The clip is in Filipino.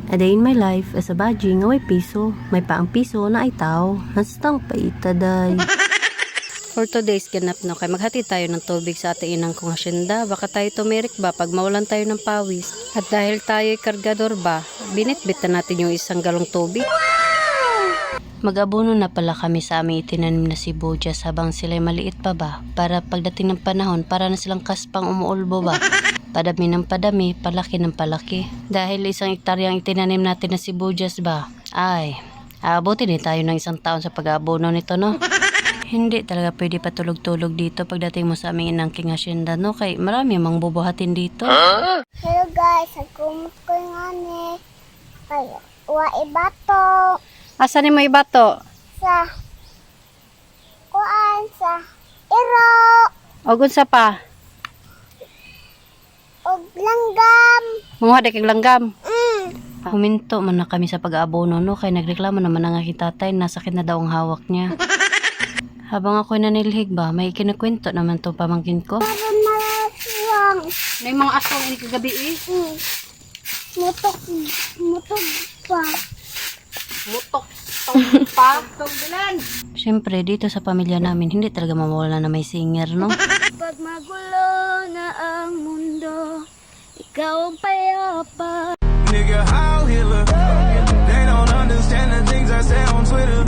A day in my life as a badging nga may piso. May paang piso na ay tao. Hastang paitaday. For today's ganap no, kay maghati tayo ng tubig sa ating inang kong asyenda. Baka tayo tumirik ba pag mawalan tayo ng pawis. At dahil tayo'y kargador ba, binitbit na natin yung isang galong tubig. Mag-abono na pala kami sa aming itinanim na sibuyas habang sila'y maliit pa ba. Para pagdating ng panahon, para na silang kaspang umuulbo ba. Padami ng padami, palaki ng palaki. Dahil isang hektaryang itinanim natin na sibuyas ba, ay, aabutin din tayo ng isang taon sa pag-aabono nito no. Hindi talaga pwede patulog-tulog dito pagdating mo sa aming inangking hasyenda no, kay marami mang bubuhatin dito. Hello guys, agumot ko nga ni. Ay, wa ibato. Asan mo ibato? Sa kuan sa iro. Ogun sa pa? Og langgam. Mga kag langgam. Mm. Huminto man na kami sa pag-aabono no, kay nagreklamo naman ang aking tatay, nasakit na daw ang hawak niya. Habang ako'y nanilhig ba, may kinakwento naman to pamangkin ko. Parang malaswang. May mga aswang ini kagabi eh. Mutok pa. Mutok pa. Siyempre, dito sa pamilya namin, hindi talaga mawala na may singer, no? Pag magulo na ang mundo, ikaw ang payapa. Nigga, how Hitler? They don't understand the things I say on Twitter.